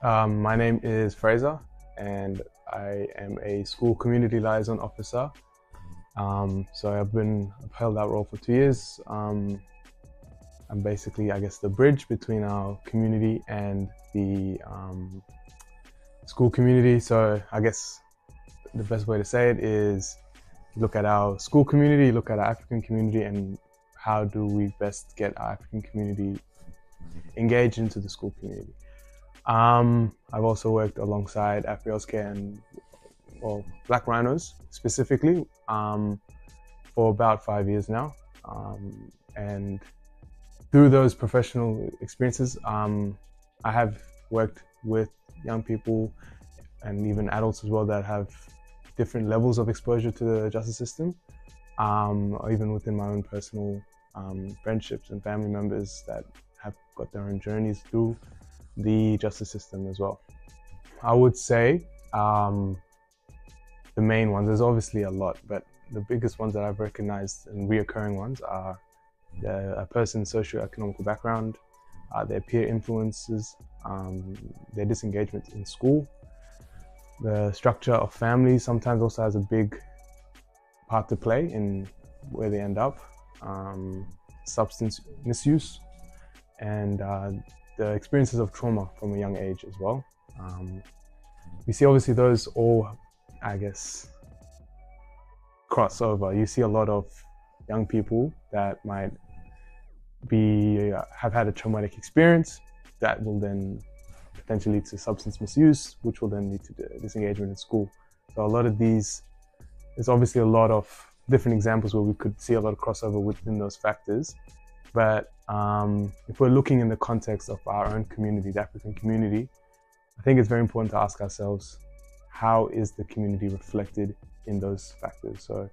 My name is Frazer, and I am a school community liaison officer. So I've held that role for 2 years. I'm basically, I guess, the bridge between our community and the school community. So I guess the best way to say it is look at our school community, look at our African community, and how do we best get our African community engaged into the school community. I've also worked alongside Afri-Healthcare and Black Rhinos specifically for about 5 years now. And through those professional experiences, I have worked with young people and even adults as well that have different levels of exposure to the justice system, or even within my own personal friendships and family members that have got their own journeys through the justice system as well. I would say the main ones, there's obviously a lot, but the biggest ones that I've recognized and reoccurring ones are a person's socio-economic background, their peer influences, their disengagement in school. The structure of families sometimes also has a big part to play in where they end up. Substance misuse and the experiences of trauma from a young age as well. We see obviously those all, I guess, cross over. You see a lot of young people that might have had a traumatic experience that will then potentially lead to substance misuse, which will then lead to disengagement in school. So a lot of these, there's obviously a lot of different examples where we could see a lot of crossover within those factors. But if we're looking in the context of our own community, the African community, I think it's very important to ask ourselves, how is the community reflected in those factors? So,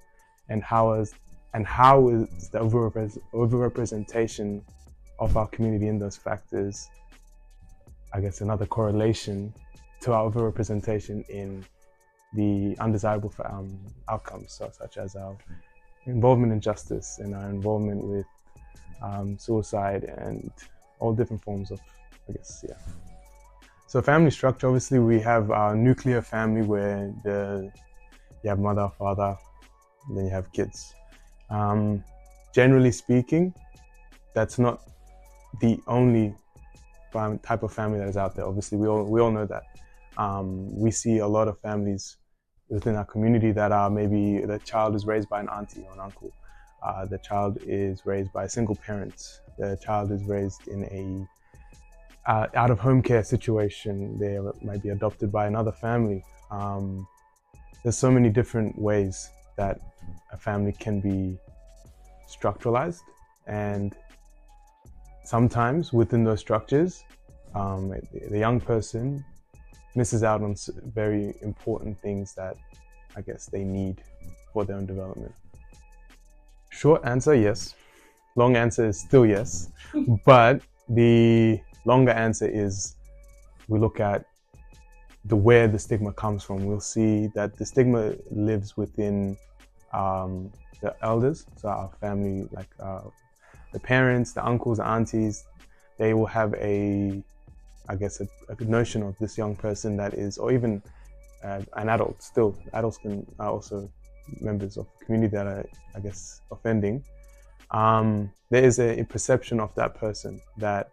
and how is the overrepresentation of our community in those factors, I guess, another correlation to our overrepresentation in the undesirable outcomes, such as our involvement in justice and our involvement with suicide and all different forms of, I guess, yeah. So family structure, obviously we have our nuclear family where you have mother, father, and then you have kids. Generally speaking, that's not the only type of family that is out there. Obviously we all know that. We see a lot of families within our community that are maybe the child is raised by an auntie or an uncle. The child is raised by a single parent. The child is raised in a out-of-home care situation. They might be adopted by another family. There's so many different ways that a family can be structuralized, and sometimes within those structures, the young person misses out on very important things that I guess they need for their own development. Short answer, yes. Long answer is still yes. But the longer answer is we look at where the stigma comes from. We'll see that the stigma lives within the elders, so our family, like the parents, the uncles, the aunties. They will have a notion of this young person that is, or even an adult still. Adults are also members of the community that are, I guess, offending. There is a perception of that person that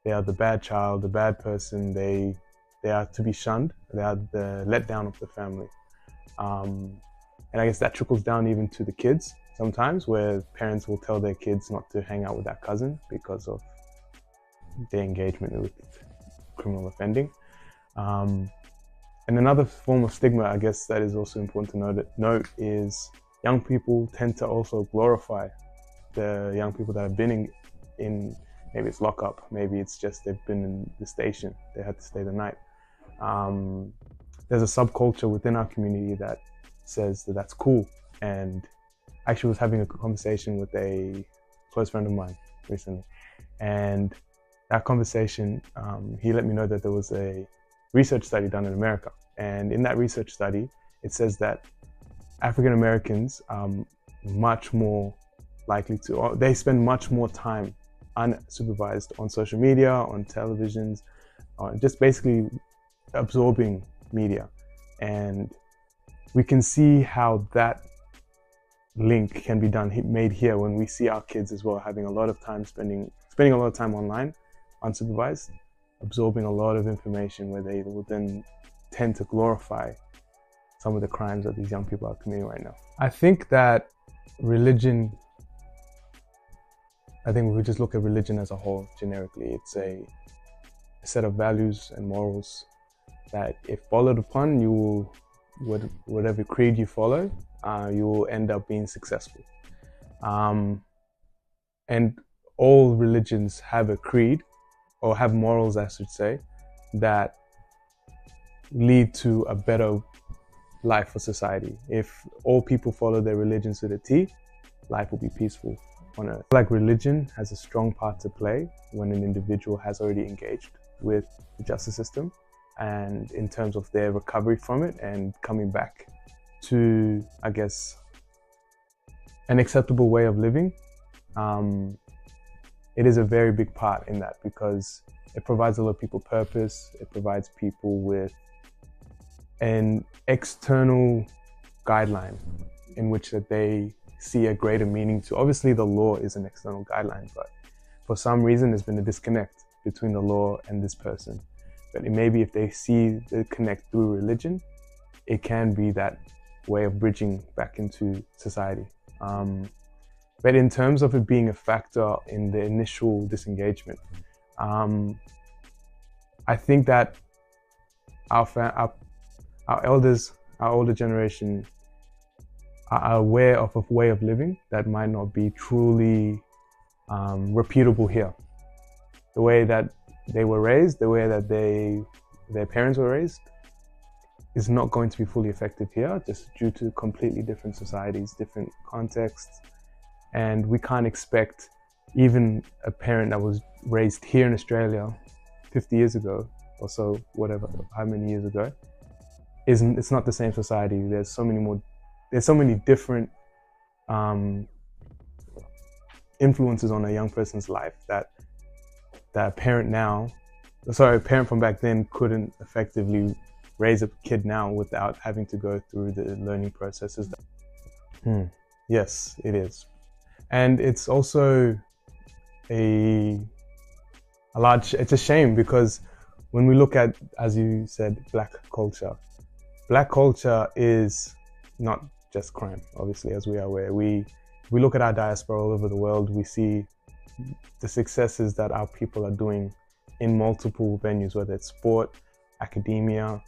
they are the bad child, the bad person. They are to be shunned. They are the letdown of the family. And I guess that trickles down even to the kids sometimes, where parents will tell their kids not to hang out with that cousin because of their engagement with criminal offending. And another form of stigma, I guess, that is also important to note is young people tend to also glorify the young people that have been in maybe it's lockup, maybe it's just they've been in the station, they had to stay the night. There's a subculture within our community that says that that's cool. And I actually was having a conversation with a close friend of mine recently. And that conversation, he let me know that there was a research study done in America. And in that research study, it says that African Americans are much more likely to, or they spend much more time unsupervised on social media, on televisions, just basically absorbing media. And we can see how that link can be made here when we see our kids as well having a lot of time spending a lot of time online, unsupervised, absorbing a lot of information, where they will then tend to glorify some of the crimes that these young people are committing right now. I think that religion, if we just look at religion as a whole, generically, it's a set of values and morals that, if followed upon, you will, whatever creed you follow, you will end up being successful. And all religions have a creed, or have morals, I should say, that lead to a better life for society. If all people follow their religions to the T, life will be peaceful on earth. Like, religion has a strong part to play when an individual has already engaged with the justice system, and in terms of their recovery from it and coming back to, I guess, an acceptable way of living. It is a very big part in that, because it provides a lot of people purpose. It provides people with an external guideline in which that they see a greater meaning to. Obviously, the law is an external guideline, but for some reason there's been a disconnect between the law and this person. But maybe if they see the connect through religion, it can be that way of bridging back into society. But in terms of it being a factor in the initial disengagement, I think that our elders, our older generation, are aware of a way of living that might not be truly reputable here. The way that they were raised, the way that their parents were raised, is not going to be fully effective here, just due to completely different societies, different contexts. And we can't expect even a parent that was raised here in Australia 50 years ago or so, whatever, how many years ago, it's not the same society. There's so many different influences on a young person's life that a parent from back then couldn't effectively raise a kid now without having to go through the learning processes. Yes, it is. And it's also it's a shame, because when we look at, as you said, black culture is not just crime, obviously, as we are aware. We look at our diaspora all over the world, we see the successes that our people are doing in multiple venues, whether it's sport, academia,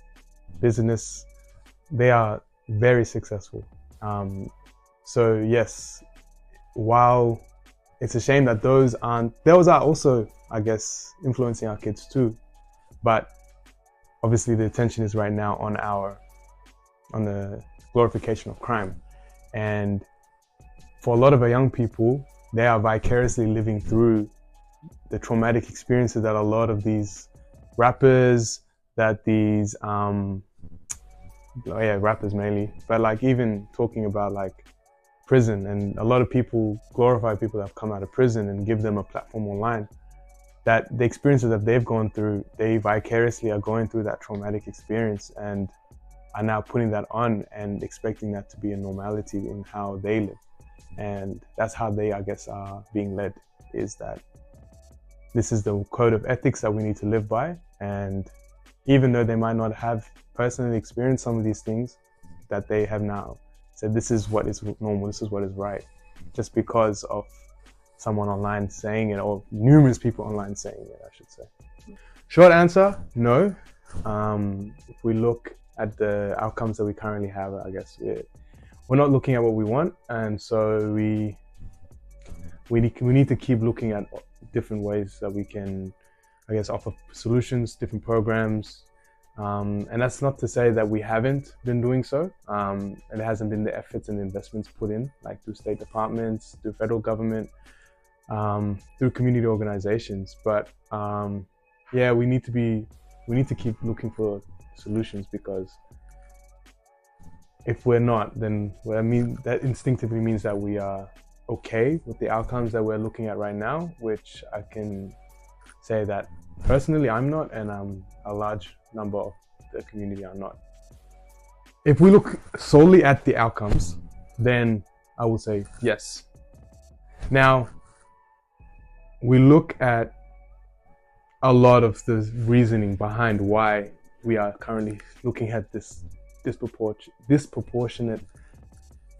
business. They are very successful. So yes, while it's a shame that those are also, I guess, influencing our kids too, but obviously the attention is right now on the glorification of crime. And for a lot of our young people, they are vicariously living through the traumatic experiences that a lot of these rappers, rappers mainly, but like even talking about like prison, and a lot of people glorify people that have come out of prison and give them a platform online, that the experiences that they've gone through, they vicariously are going through that traumatic experience and are now putting that on and expecting that to be a normality in how they live. And that's how they, I guess, are being led, is that this is the code of ethics that we need to live by. And even though they might not have personally experienced some of these things, that they have now said, this is what is normal, this is what is right, just because of someone online saying it, or numerous people online saying it, I should say. Short answer, no. If we look at the outcomes that we currently have, I guess we're not looking at what we want, and so we need to keep looking at different ways that we can, I guess, offer solutions, different programs. And that's not to say that we haven't been doing so. And it hasn't been the efforts and investments put in, like through state departments, through federal government, through community organizations. But yeah, we need to keep looking for solutions, because if we're not, then that instinctively means that we are okay with the outcomes that we're looking at right now, which I can say that personally I'm not, and a large number of the community are not. If we look solely at the outcomes, then I would say yes. Now, we look at a lot of the reasoning behind why we are currently looking at this disproportionate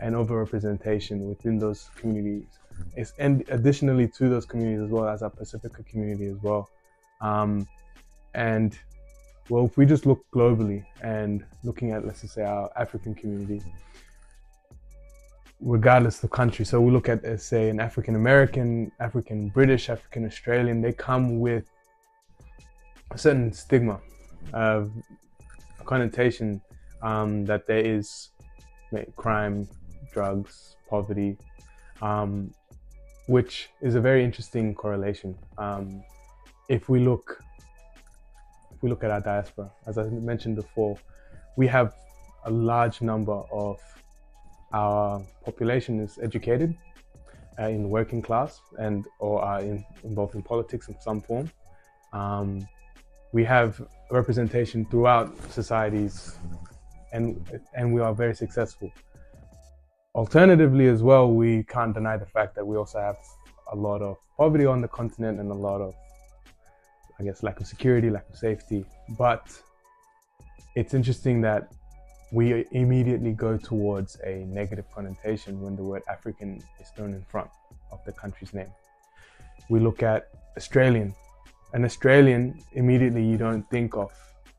and overrepresentation within those communities. And additionally to those communities as well as our Pacifica community as well. And well, if we just look globally and looking at, let's just say, our African community, regardless of the country. So we look at, say, an African American, African British, African Australian, they come with a certain stigma, a connotation that there is crime, drugs, poverty, which is a very interesting correlation. If we look at our diaspora, as I mentioned before, we have a large number of our population is educated, in working class, or are involved in politics in some form. We have representation throughout societies, and we are very successful. Alternatively as well, we can't deny the fact that we also have a lot of poverty on the continent and a lot of, I guess, lack of security, lack of safety. But it's interesting that we immediately go towards a negative connotation when the word African is thrown in front of the country's name. We look at Australian. An Australian, immediately you don't think of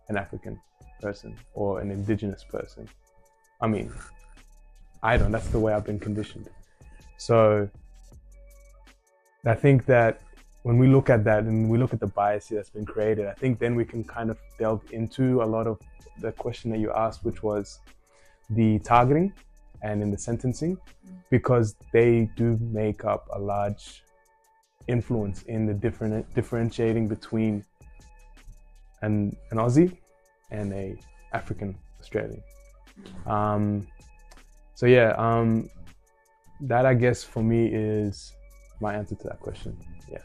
an African person or an indigenous person. I mean, I don't, that's the way I've been conditioned. So I think that when we look at that and we look at the bias that's been created, I think then we can kind of delve into a lot of the question that you asked, which was the targeting and in the sentencing, because they do make up a large influence in the differentiating between an Aussie and a African Australian. So yeah, that I guess for me is my answer to that question. Yeah.